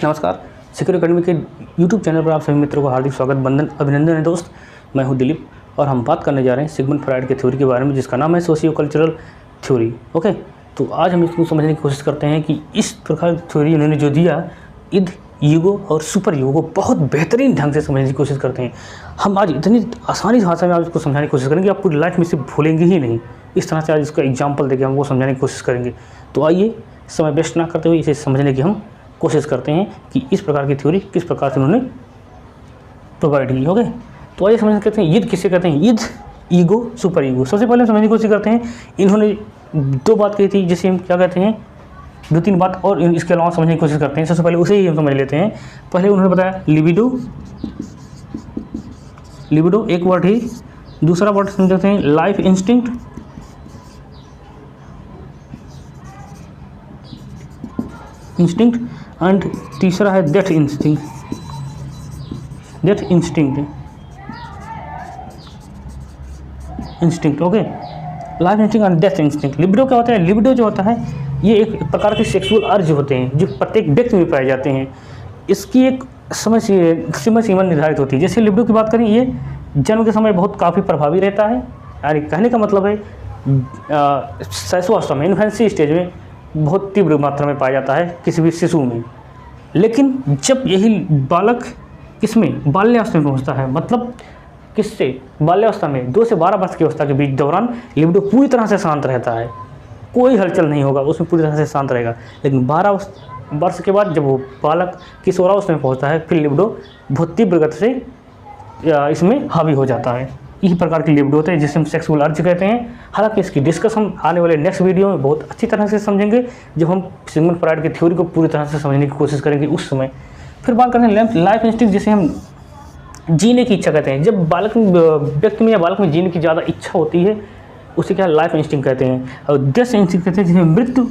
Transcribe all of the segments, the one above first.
नमस्कार। Secure academy के YouTube channel पर आप सभी मित्रों को हार्दिक स्वागत, वंदन, अभिनंदन है दोस्त। मैं हूं दिलीप और हम बात करने जा रहे हैं सिगमंड फ्रायड के थ्योरी के बारे में, जिसका नाम है सोशियो कल्चरल थ्योरी। ओके, तो आज हम इसको समझने की कोशिश करते हैं कि इस प्रकार की थ्योरी उन्होंने जो दिया, इद, ईगो और सुपर ईगो को बहुत बेहतरीन ढंग से समझने की कोशिश करते हैं। हम आज इतनी आसानी भाषा में आप इसको समझाने की कोशिश करेंगे, आप पूरी लाइफ में इसे भूलेंगे ही नहीं। इस तरह से आज इसका एग्जाम्पल देकर हम वो समझाने की कोशिश करेंगे। तो आइए समय वेस्ट ना करते हुए इसे समझने की हम कोशिश करते हैं कि इस प्रकार की थ्योरी किस प्रकार से उन्होंने प्रोवाइड की। ओके, तो आइए समझ करते हैं ईद किसे कहते हैं, ईद, ईगो, सुपर ईगो। सबसे पहले समझने की कोशिश करते हैं, इन्होंने दो बात कही थी जिसे हम क्या कहते हैं, दो तीन बात और इसके अलावा समझने की कोशिश करते हैं। सबसे पहले उसे ही हम समझ लेते हैं। पहले उन्होंने बताया लिबिडो, लिबिडो एक वर्ड ही। दूसरा वर्ड समझते हैं लाइफ इंस्टिंक्ट, इंस्टिंक्ट, एंड तीसरा है death instinct, death instinct, instinct. Okay, life instinct and death instinct. Libido क्या होता है? लिबिडो जो होता है ये एक प्रकार के सेक्सुअल अर्ज होते हैं जो प्रत्येक व्यक्ति में पाए जाते हैं। इसकी एक समय सीमा निर्धारित होती है। जैसे लिबिडो की बात करें, ये जन्म के समय बहुत काफ़ी प्रभावी रहता है। यानी कहने का मतलब है शैशवावस्था में, इन्फेंसी स्टेज में बहुत तीव्र मात्रा में पाया जाता है किसी भी शिशु में। लेकिन जब यही बालक किसमें, बाल्यावस्था में पहुंचता है, मतलब किससे, बाल्यावस्था में 2 से 12 वर्ष की अवस्था के बीच दौरान लिबिडो पूरी तरह से शांत रहता है, कोई हलचल नहीं होगा, उसमें पूरी तरह से शांत रहेगा। लेकिन 12 वर्ष के बाद जब वो बालक किशोरावस्था में पहुंचता है, फिर लिबिडो बहुत तीव्र गति से इसमें हावी हो जाता है। इसी प्रकार की लिबिडो होते हैं जिसे हम सेक्सुअल अर्ज कहते हैं। हालांकि इसकी डिस्कस हम आने वाले नेक्स्ट वीडियो में बहुत अच्छी तरह से समझेंगे, जब हम सिगमंड फ्रायड की थ्योरी को पूरी तरह से समझने की कोशिश करेंगे उस समय। फिर बात करते हैं लाइफ इंस्टिंक्ट, जिसे हम जीने की इच्छा कहते हैं। जब बालक व्यक्ति में या बालक में जीने की ज़्यादा इच्छा होती है, उसे क्या लाइफ इंस्टिंक्ट कहते हैं। और डेथ इंस्टिंक्ट कहते हैं, जिसे मृत्यु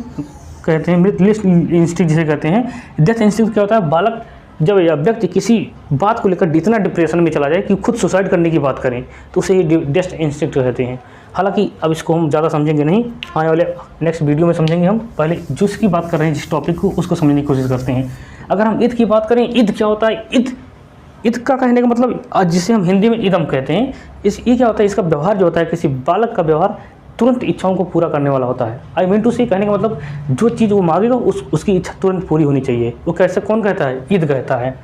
कहते हैं, मृत्यु इंस्टिंक्ट जिसे कहते हैं। डेथ इंस्टिंक्ट क्या होता है? बालक जब यह व्यक्ति किसी बात को लेकर इतना डिप्रेशन में चला जाए कि खुद सुसाइड करने की बात करें, तो उसे ही डेथ इंस्टिंक्ट कहते हैं। हालांकि अब इसको हम ज़्यादा समझेंगे नहीं, आने वाले नेक्स्ट वीडियो में समझेंगे। हम पहले जिसकी बात कर रहे हैं, जिस टॉपिक को, उसको समझने की कोशिश करते हैं। अगर हम ईद की बात करें, ईद क्या होता है? ईद का कहने का मतलब जिसे हम हिंदी में इदम कहते हैं, ये क्या होता है? इसका व्यवहार जो होता है, किसी बालक का व्यवहार तुरंत इच्छाओं को पूरा करने वाला होता है। आई मीन टू से, कहने का मतलब जो चीज़ वो मांगेगा उसकी इच्छा तुरंत पूरी होनी चाहिए। वो कैसे, कौन कहता है? ईद कहता है।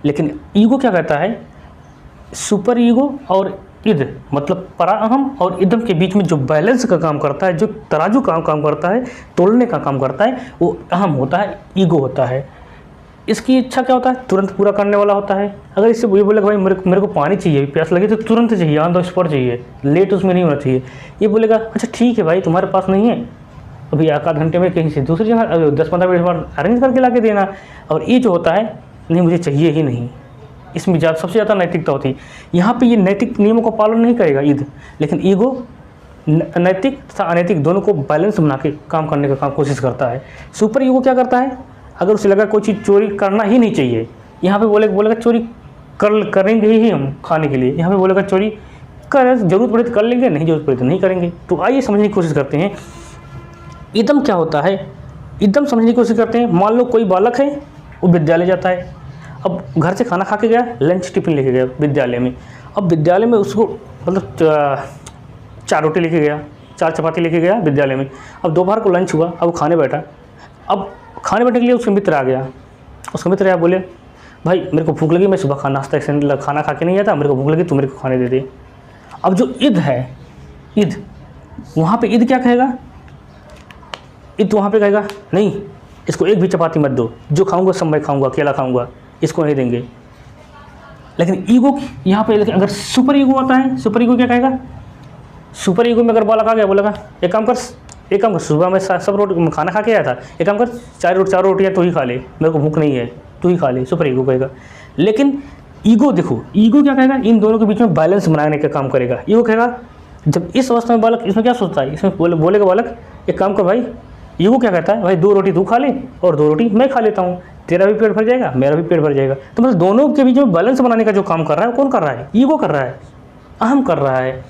लेकिन ईगो क्या कहता है? सुपर ईगो और ईद, मतलब परा अहम और इदम के बीच में जो बैलेंस का काम करता है, जो तराजू काम करता है, तोलने का काम करता है, वो अहम होता है, ईगो होता है। इसकी इच्छा क्या होता है? तुरंत पूरा करने वाला होता है। अगर इससे ये बोलेगा भाई मेरे को पानी चाहिए, प्यास लगी, तो तुरंत चाहिए, ऑन द स्पॉट चाहिए, लेट उसमें नहीं होना चाहिए। ये बोलेगा अच्छा ठीक है भाई, तुम्हारे पास नहीं है, अभी 1 आध घंटे में कहीं से दूसरी जगह 10-15 मिनट बाद अरेंज करके ला के देना। और ये जो होता है, नहीं मुझे चाहिए ही नहीं, इसमें सबसे ज़्यादा नैतिकता होती है। यहाँ पर ये नैतिक नियमों का पालन नहीं करेगा ईद, लेकिन ईगो नैतिक तथा अनैतिक दोनों को बैलेंस बना के काम करने का कोशिश करता है। सुपर ईगो क्या करता है? अगर उसे लगा कोई चीज़ चोरी करना ही नहीं चाहिए, यहाँ पे बोलेगा चोरी करेंगे ही हम खाने के लिए। यहाँ पे बोलेगा चोरी जरूरत पड़े तो कर लेंगे, नहीं जरूरत पड़े तो नहीं करेंगे। तो आइए समझने की कोशिश करते हैं इदम क्या होता है। इदम समझने की कोशिश करते हैं। मान लो कोई बालक है, वो विद्यालय जाता है। अब घर से खाना खा के गया, लंच टिफिन लेके गया विद्यालय में। अब विद्यालय में उसको मतलब 4 रोटी लेके गया, 4 चपाती लेके गया विद्यालय में। अब दोपहर को लंच हुआ, अब खाने बैठा। अब खाने बैठने के लिए उसका मित्र आ गया। उसका मित्र आया, बोले भाई मेरे को भूख लगी, मैं सुबह खाना खा के नहीं आता, मेरे को भूख लगी, तू मेरे को खाने दे दे। अब जो ईद है, ईद, वहाँ पे ईद क्या कहेगा? ईद वहाँ पे कहेगा नहीं, इसको एक भी चपाती मत दो, जो खाऊंगा सब मैं खाऊंगा, अकेला खाऊंगा, इसको नहीं देंगे। लेकिन ईगो यहाँ पे, अगर सुपर ईगो होता है, सुपर ईगो क्या कहेगा? सुपर ईगो में अगर बालक आ गया, बोलेगा एक काम कर, सुबह में सब रोटी खाना खा के आया था, एक काम कर 4 रोटियाँ तू ही खा ले, मेरे को भूख नहीं है, तू ही खा ले। सुपर ईगो कहेगा। लेकिन ईगो देखो, ईगो क्या कहेगा? इन दोनों के बीच में बैलेंस बनाने का काम करेगा। ईगो कहेगा, जब इस अवस्था में बालक इसमें क्या सोचता है, इसमें बोलेगा बालक एक काम कर भाई। ईगो क्या कहता है? भाई 2 रोटी तू खा ले और 2 रोटी मैं खा लेता हूँ, तेरा भी पेट भर जाएगा, मेरा भी पेट भर जाएगा। तो मतलब दोनों के बीच में बैलेंस बनाने का जो काम कर रहा है, कौन कर रहा है? ईगो कर रहा है, अहम कर रहा है।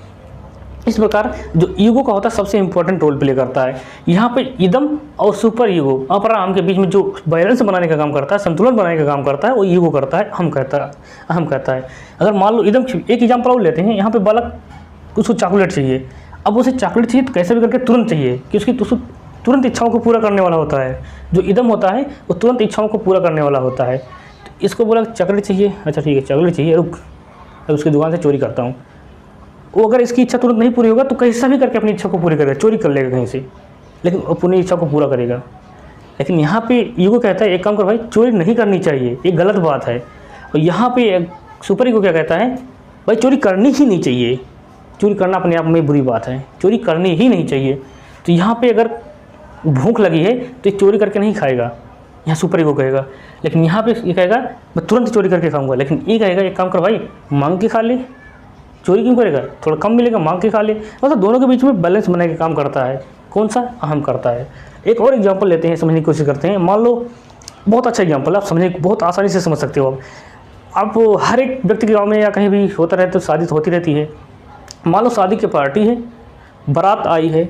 इस प्रकार जो ईगो का होता है सबसे इंपॉर्टेंट रोल प्ले करता है। यहाँ पे इदम और सुपर ईगो अपर अहम के बीच में जो बैलेंस बनाने का काम करता है, संतुलन बनाने का काम करता है, वो ईगो करता है, अहम कहता है। अगर मान लो इदम, एक एग्जाम्पल और लेते हैं, यहाँ पे बालक उसको चॉकलेट चाहिए। अब उसे चॉकलेट चाहिए तो कैसे भी करके तुरंत चाहिए कि उसकी तुरंत इच्छाओं को पूरा करने वाला होता है। जो इदम होता है वो तुरंत इच्छाओं को पूरा करने वाला होता है। तो इसको बोला चॉकलेट चाहिए, अच्छा ठीक है चॉकलेट चाहिए, रुक उसकी दुकान से चोरी करता हूँ। वो अगर इसकी इच्छा तुरंत नहीं पूरी होगा तो कैसा भी करके अपनी इच्छा को पूरी करेगा, चोरी कर लेगा कहीं से, लेकिन वो अपनी इच्छा को पूरा करेगा। लेकिन यहाँ पे ईगो कहता है एक काम कर भाई, चोरी नहीं करनी चाहिए, ये गलत बात है। और यहाँ पे सुपर ईगो क्या कहता है, भाई चोरी करनी ही नहीं चाहिए, चोरी करना अपने आप में बुरी बात है, चोरी करनी ही नहीं चाहिए। तो यहाँ पे अगर भूख लगी है तो ये चोरी करके नहीं खाएगा, यहाँ सुपर ईगो कहेगा। लेकिन यहाँ पे ये कहेगा मैं तुरंत चोरी करके खाऊंगा। लेकिन ये कहेगा एक काम कर भाई, मांग के खा ले, चोरी क्यों करेगा, थोड़ा कम मिलेगा मांग के खा ले। मतलब दोनों के बीच में बैलेंस बनाने का काम करता है। कौन सा, अहम करता है। एक और एग्जांपल लेते हैं, समझने की कोशिश करते हैं। मान लो बहुत अच्छा एग्जांपल है, आप समझने बहुत आसानी से समझ सकते हो। आप हर एक व्यक्ति के गाँव में या कहीं भी होता रहता है, शादी होती रहती है। मान लो शादी की पार्टी है, बारात आई है,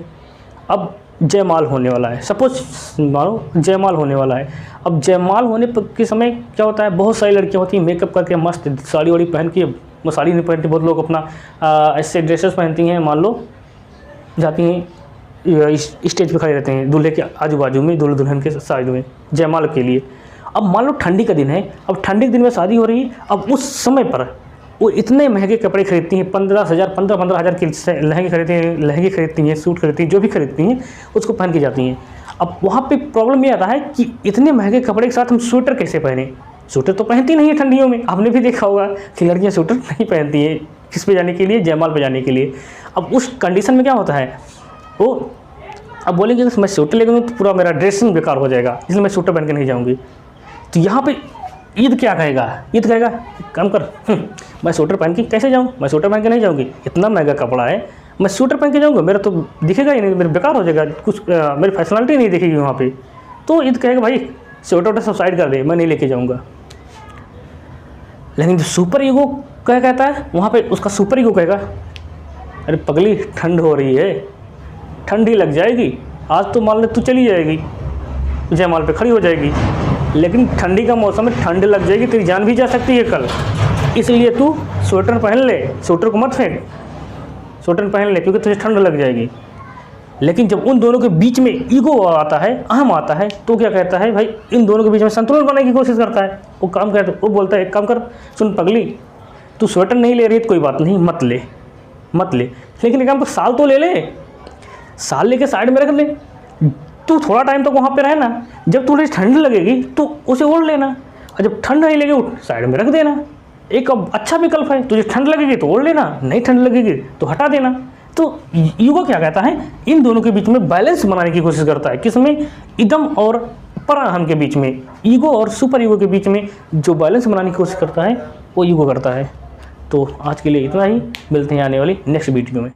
अब जयमाल होने वाला है। सपोज मानो जयमाल होने वाला है। अब जयमाल होने के समय क्या होता है, बहुत सारी लड़कियां होती हैं मेकअप करके मस्त साड़ी वाड़ी पहन के, वो साड़ी नहीं पहनती, बहुत लोग अपना ऐसे ड्रेसेस पहनती हैं। मान लो जाती हैं स्टेज पे खड़े रहते हैं दूल्हे के आजू बाजू में, दूल्हे दुल्हन के साइड में जयमाल के लिए। अब मान लो ठंडी का दिन है, अब ठंडी के दिन में शादी हो रही है। अब उस समय पर वो इतने महंगे कपड़े खरीदती हैं, 15,000 के लहंगे खरीदती हैं, सूट खरीदती हैं, जो भी खरीदती हैं उसको पहन के जाती हैं। अब वहाँ पे प्रॉब्लम ये आता है कि इतने महंगे कपड़े के साथ हम स्वेटर कैसे पहने। स्वेटर तो पहनती नहीं है ठंडियों में, आपने भी देखा होगा कि लड़कियाँ स्वेटर नहीं पहनती हैं किस पे जाने के लिए, जयमाल पे जाने के लिए। अब उस कंडीशन में क्या होता है, वो अब बोलेंगे कि मैं स्वेटर लेकर तो पूरा मेरा ड्रेसिंग बेकार हो जाएगा, इसलिए मैं स्वेटर पहन के नहीं जाऊँगी। तो यहाँ पे ईद क्या कहेगा, ईद कहेगा काम कर, मैं स्वेटर पहन के कैसे जाऊँ, मैं स्वेटर पहन के नहीं जाऊँगी, इतना महंगा कपड़ा है, मैं स्वेटर पहन के जाऊँगा, मेरा तो दिखेगा ही नहीं, मेरा बेकार हो जाएगा, कुछ मेरी फैशनलिटी नहीं दिखेगी वहाँ पे। तो ईद कहेगा भाई स्वेटर सब साइड कर दे, मैं नहीं लेके जाऊँगा। लेकिन जो सुपर ईगो क्या कहता है, वहाँ पे उसका सुपर ईगो कहेगा अरे पगली ठंड हो रही है, ठंडी लग जाएगी, आज तो मान ले तू चली जाएगी, जयमाल पे खड़ी हो जाएगी, लेकिन ठंडी का मौसम है, ठंड लग जाएगी, तेरी जान भी जा सकती है कल, इसलिए तू स्वेटर पहन ले, स्वेटर को मत फेंक, स्वेटर पहन ले क्योंकि तुझे ठंड लग जाएगी। लेकिन जब उन दोनों के बीच में ईगो आता है, अहम आता है, तो क्या कहता है भाई, इन दोनों के बीच में संतुलन बनाने की कोशिश करता है। वो काम कहता है, वो बोलता है एक काम कर, सुन पगली, तू स्वेटर नहीं ले रही तो कोई बात नहीं, मत ले, लेकिन एक काम कर, साल तो ले ले, साल लेके साइड में रख ले, तू थोड़ा टाइम तक वहाँ पे रहे ना, जब तुझे ठंड लगेगी तो उसे ओढ़ लेना, और जब ठंड नहीं लगेगी साइड में रख देना। एक अब अच्छा विकल्प है, तुझे ठंड लगेगी तो ओढ़ लेना, नहीं ठंड लगेगी तो हटा देना। तो ईगो क्या कहता है, इन दोनों के बीच में बैलेंस बनाने की कोशिश करता है। किसमें, इदम और पराअहम के बीच में, ईगो और सुपर ईगो के बीच में जो बैलेंस बनाने की कोशिश करता है वो ईगो करता है। तो आज के लिए इतना ही, मिलते हैं आने वाली नेक्स्ट वीडियो में।